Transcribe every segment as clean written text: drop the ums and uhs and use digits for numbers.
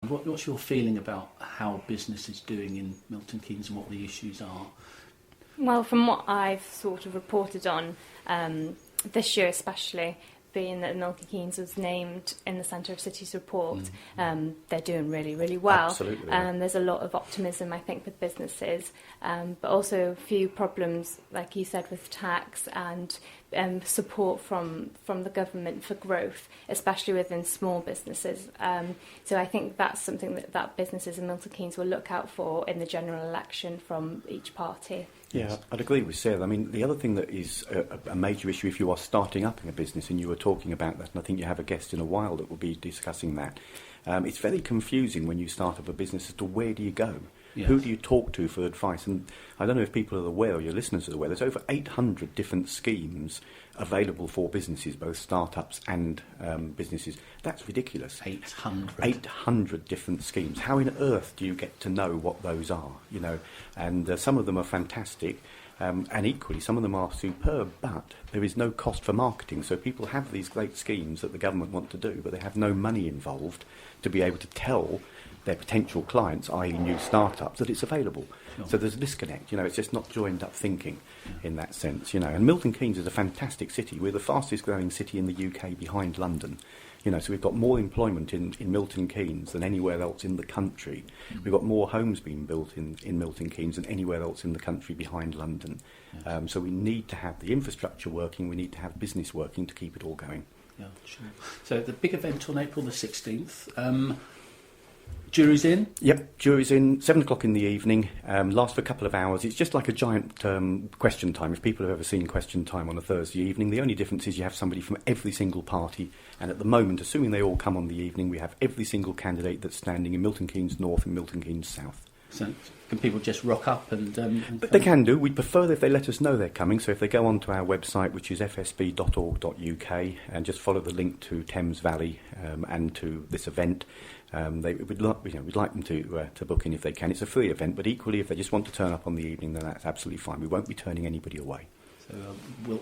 What's your feeling about how business is doing in Milton Keynes and what the issues are? Well, from what I've sort of reported on, this year especially, being that Milton Keynes was named in the Centre of Cities report, they're doing really, really well. Absolutely. There's a lot of optimism, I think, with businesses, but also a few problems, like you said, with tax and support from the government for growth, especially within small businesses. So I think that's something that businesses in Milton Keynes will look out for in the general election from each party. Yeah, I'd agree with Sarah. I mean, the other thing that is a major issue if you are starting up in a business, and you were talking about that, and I think you have a guest in a while that will be discussing that, it's very confusing when you start up a business as to where do you go? Yes. Who do you talk to for advice? And I don't know if people are aware, or your listeners are aware, there's over 800 different schemes available for businesses, both start-ups and businesses. That's ridiculous. 800 different schemes. How on earth do you get to know what those are? You know, and some of them are fantastic, and equally some of them are superb. But there is no cost for marketing. So people have these great schemes that the government want to do, but they have no money involved to be able to tell their potential clients, i.e. new startups, that it's available. Sure. So there's a disconnect, you know, it's just not joined up thinking in that sense, you know. And Milton Keynes is a fantastic city. We're the fastest growing city in the UK behind London. You know, so we've got more employment in Milton Keynes than anywhere else in the country. We've got more homes being built in Milton Keynes than anywhere else in the country behind London. So we need to have the infrastructure working, we need to have business working to keep it all going. Yeah, sure. So the big event on April the 16th, jury's in? Yep, jury's in, 7 o'clock in the evening, lasts for a couple of hours. It's just like a giant question time. If people have ever seen question time on a Thursday evening, the only difference is you have somebody from every single party, and at the moment, assuming they all come on the evening, we have every single candidate that's standing in Milton Keynes North and Milton Keynes South. So can people just rock up and but they can do. We'd prefer if they let us know they're coming. So if they go onto our website, which is fsb.org.uk, and just follow the link to Thames Valley and to this event, we'd like them to book in if they can. It's a free event, but equally, if they just want to turn up on the evening, then that's absolutely fine. We won't be turning anybody away. So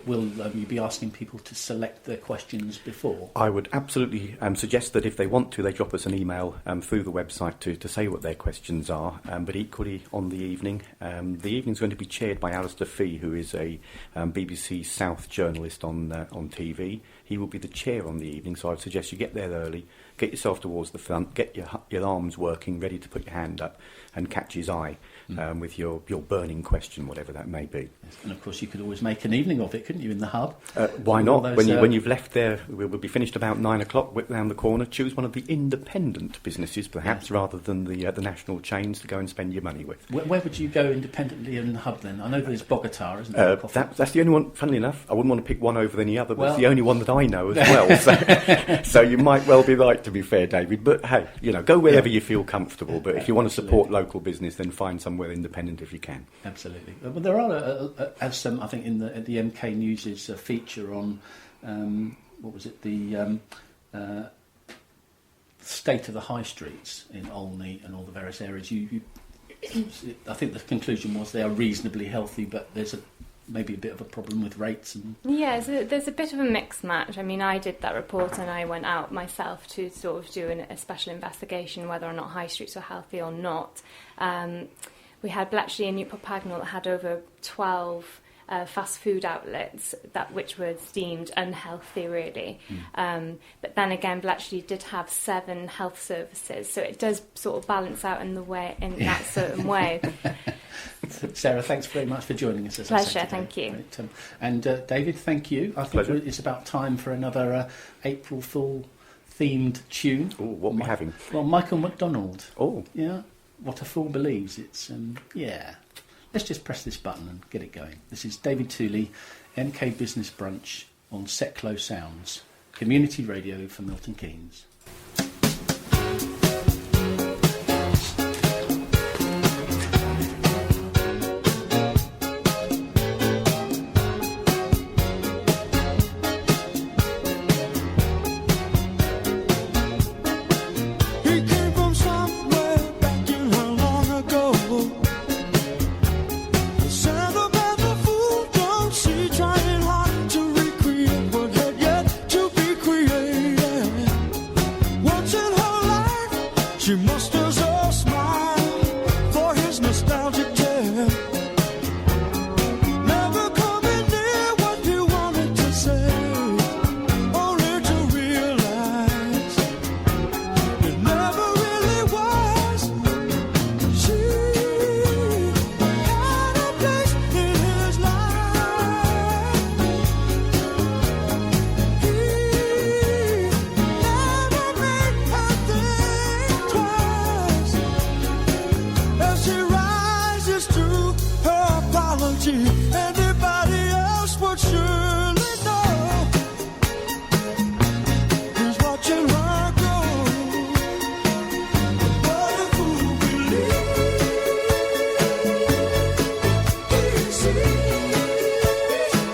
will you be asking people to select their questions before? I would absolutely suggest that if they want to, they drop us an email through the website to say what their questions are, but equally on the evening. The evening's going to be chaired by Alistair Fee, who is a BBC South journalist on TV. He will be the chair on the evening, so I'd suggest you get there early, get yourself towards the front, get your arms working, ready to put your hand up and catch his eye with your burning question, whatever that may be. Yes. And of course you could always make an evening of it, couldn't you, in the hub? Why not? Those, when you've left there, we'll be finished about 9 o'clock, whip round the corner, choose one of the independent businesses perhaps, rather than the national chains to go and spend your money with. Where would you go independently in the hub then? I know there's Bogota, isn't there? That's the only one, funnily enough. I wouldn't want to pick one over any other, but it's the only one that I know as well. So you might well be right, to be fair, David. But hey, you know, go wherever you feel comfortable. But if you want to support local business, then find somewhere independent if you can. Absolutely. Well, there are, as I think in the MK News' feature on what was it, the state of the high streets in Olney and all the various areas. I think the conclusion was they are reasonably healthy, but there's maybe a bit of a problem with rates. And yeah, so there's a bit of a mixed match. I mean, I did that report and I went out myself to sort of do a special investigation whether or not high streets were healthy or not. We had Bletchley and Newport Pagnell that had over 12 fast food outlets which were deemed unhealthy, really. But then again, Bletchley did have 7 health services, so it does sort of balance out in that certain way. Sarah, thanks very much for joining us. Pleasure, thank you. Right, and David, thank you. I think it's about time for another April Fool themed tune. Oh, what are we having? Well, Michael McDonald. Oh, yeah. What a Fool Believes. It's yeah. Let's just press this button and get it going. This is David Tooley, MK Business Brunch on Setclo Sounds, community radio for Milton Keynes. Trying hard to recreate what had yet to be created. musters a smile for his nostalgic tale. Never coming near what he wanted to say, only to realize it never really was. She had a place in his life. He never made her think twice. As she rises to her apology, anybody else would surely know who's watching her go. What a fool believes he sees.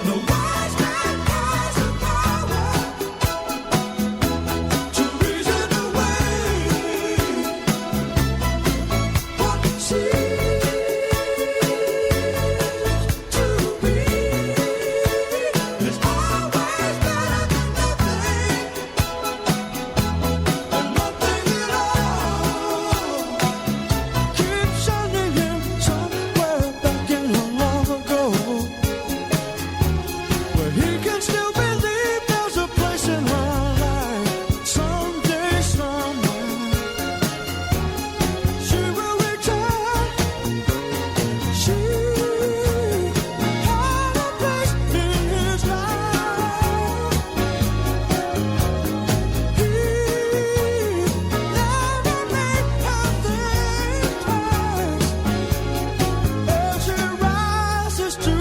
The wise man has the power to reason away what seems to be is always better than nothing, and nothing at all. Keep sending him somewhere back in long ago, where he can still believe there's a place in her life. Someday, somewhere, she will return. She had a place in his life. He never made her think twice. As she rises to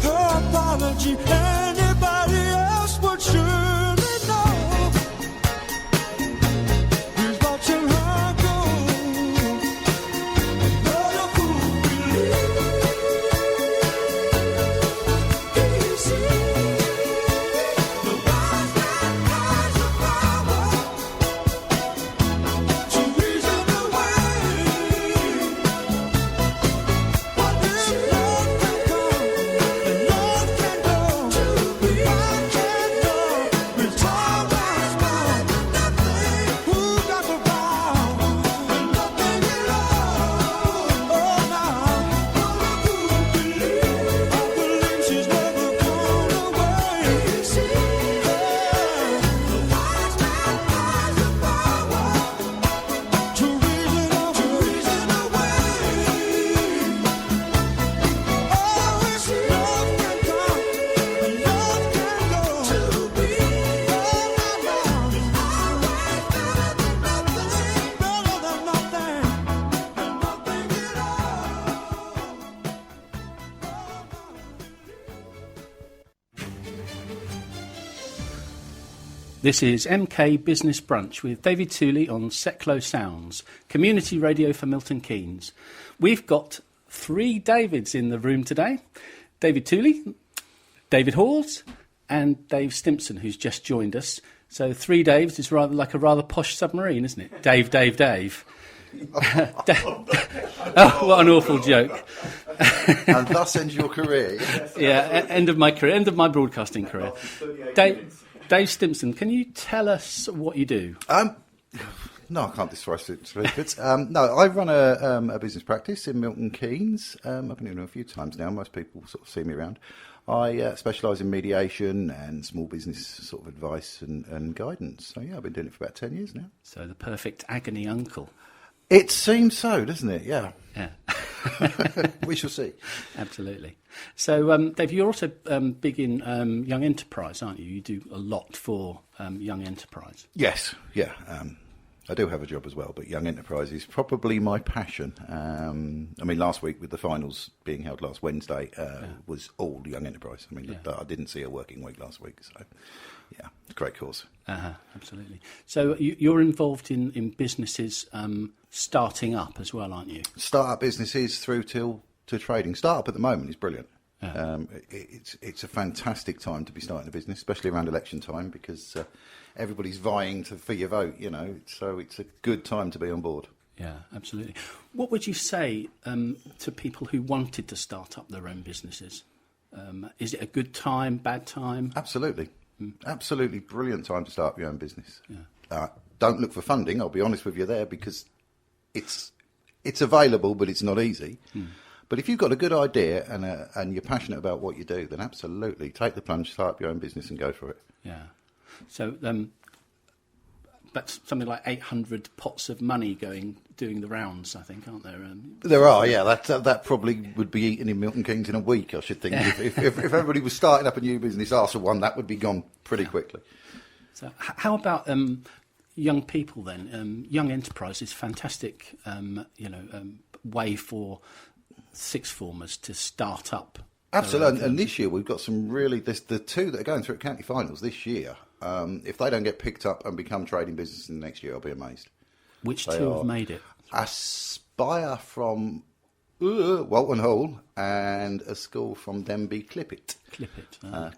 her apology, anybody else would surely know he's watching her go. But a fool believes he sees. The wise man has the power to reason away what if love can come and love can go. To be I can know it's always better than nothing. Who got the power and nothing at all? Oh, now what a fool believes. I believe she's never gone away. He sees. The wise man has the power to reason away. Oh, if love can come and love can go. To be always better than nothing, better than nothing, and nothing at This is MK Business Brunch with David Tooley on Seclo Sounds, community radio for Milton Keynes. We've got 3 Davids in the room today. David Tooley, David Halls, and Dave Stimpson, who's just joined us. So 3 Daves is rather like a rather posh submarine, isn't it? Dave, Dave, Dave. Oh, what an awful joke. And thus ends your career. Yeah, end of my career, end of my broadcasting career. Dave Stimpson, can you tell us what you do? No, I can't discuss it. No, I run a business practice in Milton Keynes. I've been doing it a few times now. Most people sort of see me around. I specialise in mediation and small business sort of advice and guidance. So, yeah, I've been doing it for about 10 years now. So the perfect agony uncle. It seems so, doesn't it? Yeah. Yeah. We shall see. Absolutely. So, Dave, you're also big in young enterprise, aren't you? You do a lot for young enterprise. Yes, yeah. I do have a job as well, but young enterprise is probably my passion. I mean, last week with the finals being held last Wednesday was all young enterprise. I mean, I didn't see a working week last week, so yeah, it's a great cause. Absolutely. So you're involved in businesses starting up as well, aren't you? Start-up businesses through to trading. Start-up at the moment is brilliant. It's a fantastic time to be starting a business, especially around election time, because everybody's vying for your vote, you know, so it's a good time to be on board. Yeah, absolutely. What would you say to people who wanted to start up their own businesses? Is it a good time, bad time? Absolutely. Absolutely brilliant time to start up your own business. Yeah. Don't look for funding, I'll be honest with you there, because it's available, but it's not easy. But if you've got a good idea and you're passionate about what you do, then absolutely take the plunge, start up your own business, and go for it. Yeah. So, but something like 800 pots of money doing the rounds, I think, aren't there? There are, yeah. That probably would be eaten in Milton Keynes in a week, I should think. If everybody was starting up a new business after one, that would be gone pretty quickly. So, how about young people then? Young enterprise is fantastic, way for sixth formers to start up. Absolutely, and this year we've got some really. The two that are going through county finals this year. If they don't get picked up and become trading businesses in the next year, I'll be amazed. Which two have made it? Aspire from Walton Hall and a school from Denby, Clippit.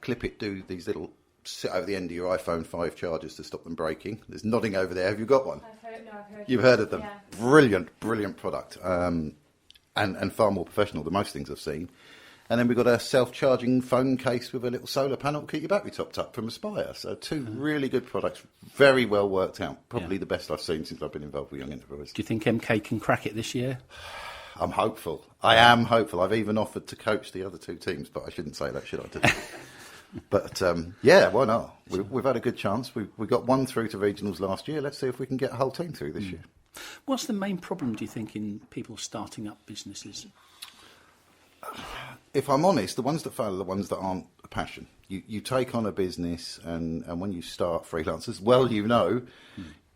Clippit do these little sit over the end of your iPhone 5 chargers to stop them breaking. There's nodding over there. Have you got one? I've heard. You've heard of them? Yeah. Brilliant product, and far more professional than most things I've seen. And then we've got a self-charging phone case with a little solar panel to keep your battery topped up from Aspire. So two really good products, very well worked out. Probably the best I've seen since I've been involved with Young Enterprise. Do you think MK can crack it this year? I'm hopeful. I am hopeful. I've even offered to coach the other two teams, but I shouldn't say that, should I? But, why not? We've had a good chance. We got one through to regionals last year. Let's see if we can get a whole team through this year. What's the main problem, do you think, in people starting up businesses? If I'm honest, the ones that fail are the ones that aren't a passion. You take on a business, and when you start freelancers,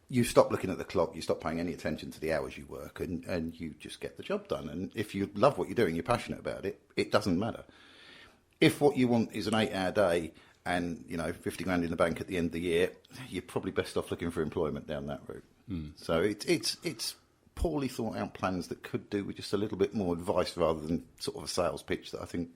you stop looking at the clock, you stop paying any attention to the hours you work, and you just get the job done. And if you love what you're doing, you're passionate about it, it doesn't matter. If what you want is an 8-hour day and 50 grand in the bank at the end of the year, you're probably best off looking for employment down that route. So it's poorly thought out plans that could do with just a little bit more advice rather than sort of a sales pitch that I think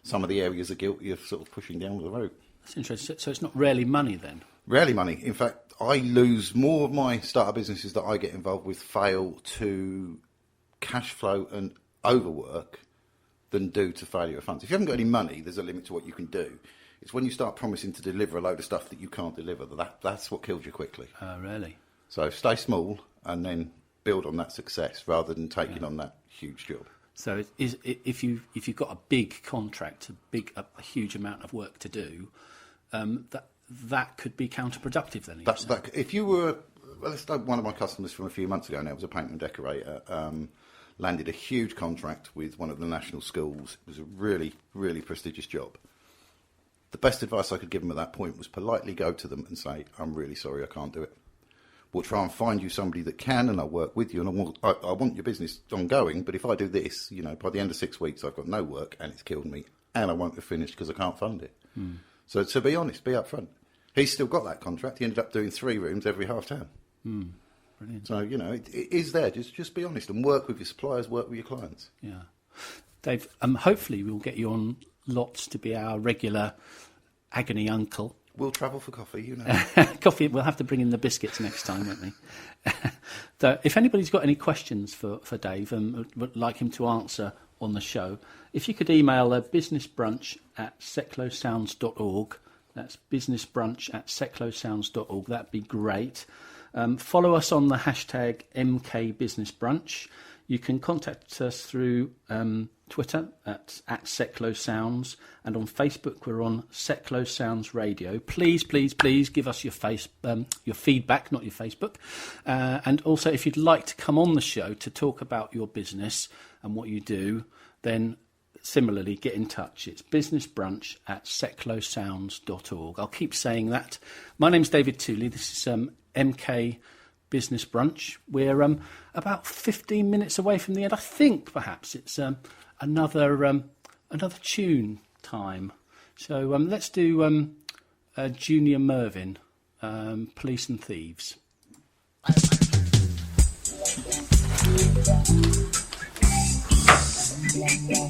some of the areas are guilty of sort of pushing down the road. That's interesting. So it's not rarely money then? Rarely money. In fact, I lose more of my startup businesses that I get involved with fail to cash flow and overwork than do to failure of funds. If you haven't got any money, there's a limit to what you can do. It's when you start promising to deliver a load of stuff that you can't deliver that's what kills you quickly. Oh, really? So stay small and then build on that success rather than taking on that huge job. So if you've got a big contract, a huge amount of work to do, that could be counterproductive then. If you were, let's take one of my customers from a few months ago now, it was a painter and decorator, landed a huge contract with one of the national schools. It was a really, really prestigious job. The best advice I could give them at that point was politely go to them and say, I'm really sorry, I can't do it. We'll try and find you somebody that can, and I'll work with you, and I want your business ongoing, but if I do this, by the end of 6 weeks, I've got no work, and it's killed me, and I won't have finished because I can't fund it. So to be honest, be upfront. He's still got that contract. He ended up doing 3 rooms every half term. Brilliant. So, it is there. Just be honest and work with your suppliers, work with your clients. Yeah. Dave, hopefully we'll get you on lots to be our regular agony uncle. We'll travel for coffee, Coffee, we'll have to bring in the biscuits next time, won't we? So if anybody's got any questions for Dave and would like him to answer on the show, if you could email businessbrunch@seclosounds.org, that's businessbrunch@seclosounds.org, that'd be great. Follow us on the hashtag MKBusinessBrunch. You can contact us through Twitter at SecloSounds, and on Facebook we're on Seclo Sounds Radio. Please give us your feedback, not your Facebook. And also, if you'd like to come on the show to talk about your business and what you do, then similarly get in touch. It's businessbrunch@seclosounds.org. I'll keep saying that. My name's David Tooley. This is MK Business Brunch. We're about 15 minutes away from the end. I think perhaps it's another tune time. So let's do Junior Mervyn, Police and Thieves. Yeah.